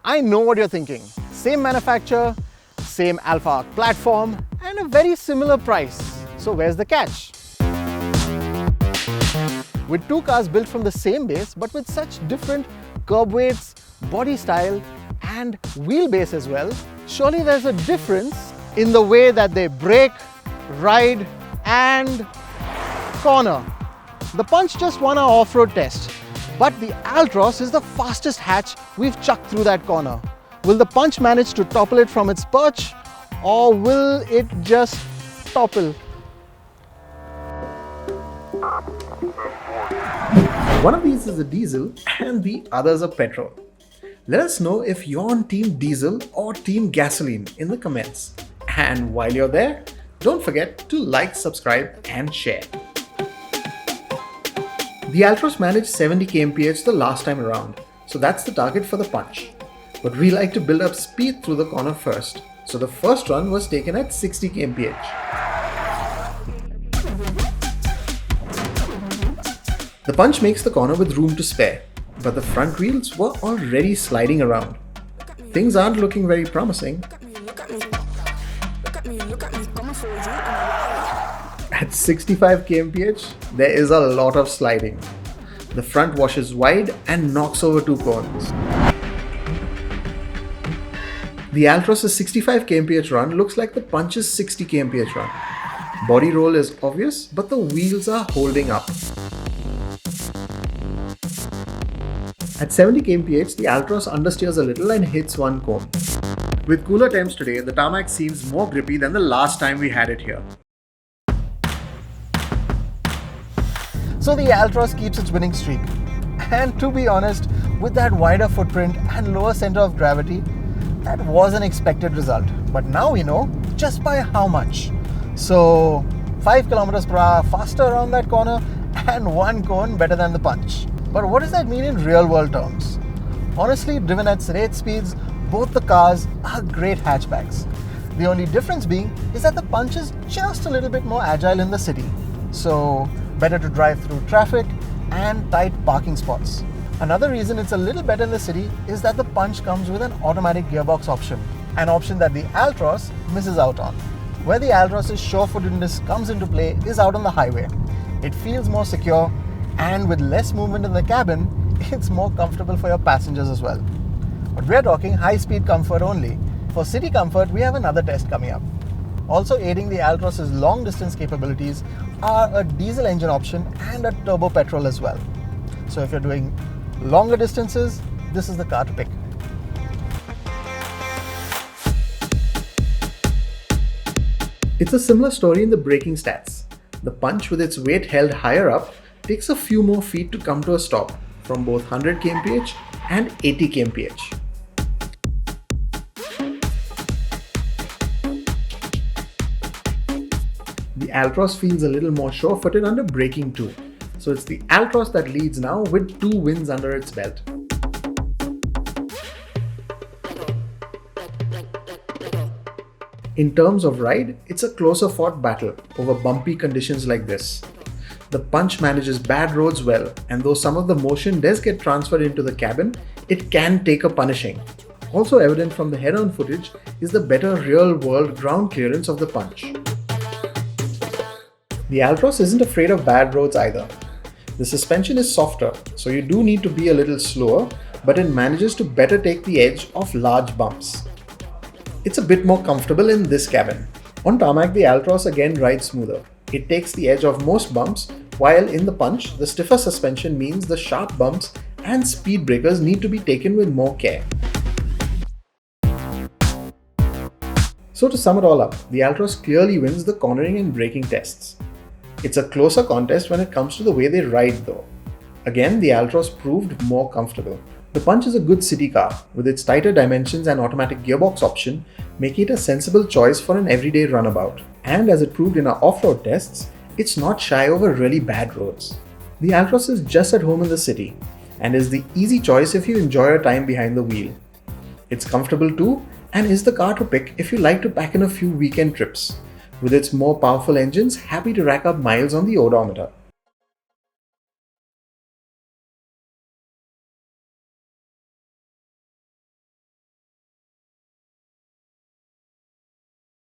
I know what you're thinking. Same manufacturer, same Alfa ARC platform, and a very similar price. So where's the catch? With two cars built from the same base but with such different curb weights, body style and wheelbase as well, surely there's a difference in the way that they brake, ride and corner. The Punch just won our off-road test, but the Altroz is the fastest hatch we've chucked through that corner. Will the Punch manage to topple it from its perch, or will it just topple? One of these is a diesel and the others are petrol. Let us know if you're on team diesel or team gasoline in the comments. And while you're there, don't forget to like, subscribe and share. The Altroz managed 70 kmph the last time around, so that's the target for the Punch. But we like to build up speed through the corner first, so the first run was taken at 60 kmph. The Punch makes the corner with room to spare, but the front wheels were already sliding around. Things aren't looking very promising. At 65 kmph, there is a lot of sliding. The front washes wide and knocks over two cones. The Altroz's 65 kmph run looks like the Punch's 60 kmph run. Body roll is obvious, but the wheels are holding up. At 70 kmph, the Altroz understeers a little and hits one cone. With cooler temps today, the tarmac seems more grippy than the last time we had it here. So the Altroz keeps its winning streak. And to be honest, with that wider footprint and lower center of gravity, that was an expected result. But now we know just by how much. So 5 km/h faster around that corner and one cone better than the Punch. But what does that mean in real world terms? Honestly, driven at rate speeds, both the cars are great hatchbacks. The only difference being is that the Punch is just a little bit more agile in the city. So better to drive through traffic and tight parking spots. Another reason it's a little better in the city is that the Punch comes with an automatic gearbox option, an option that the Altroz misses out on. Where the Altroz's sure-footedness comes into play is out on the highway. It feels more secure, and with less movement in the cabin, it's more comfortable for your passengers as well. But we're talking high-speed comfort only. For city comfort, we have another test coming up. Also aiding the Altroz's long-distance capabilities are a diesel engine option and a turbo petrol as well. So if you're doing longer distances, this is the car to pick. It's a similar story in the braking stats. The Punch, with its weight held higher up, takes a few more feet to come to a stop from both 100 kmph and 80 kmph. The Altroz feels a little more sure-footed under braking too. So it's the Altroz that leads now with 2 wins under its belt. In terms of ride, it's a closer fought battle over bumpy conditions like this. The Punch manages bad roads well, and though some of the motion does get transferred into the cabin, it can take a punishing. Also evident from the head-on footage is the better real-world ground clearance of the Punch. The Altroz isn't afraid of bad roads either. The suspension is softer, so you do need to be a little slower, but it manages to better take the edge of large bumps. It's a bit more comfortable in this cabin. On tarmac, the Altroz again rides smoother. It takes the edge of most bumps, while in the Punch, the stiffer suspension means the sharp bumps and speed breakers need to be taken with more care. So to sum it all up, the Altroz clearly wins the cornering and braking tests. It's a closer contest when it comes to the way they ride though. Again, the Altroz proved more comfortable. The Punch is a good city car, with its tighter dimensions and automatic gearbox option, making it a sensible choice for an everyday runabout. And as it proved in our off-road tests, it's not shy over really bad roads. The Altroz is just at home in the city, and is the easy choice if you enjoy your time behind the wheel. It's comfortable too, and is the car to pick if you like to pack in a few weekend trips. With its more powerful engines, happy to rack up miles on the odometer.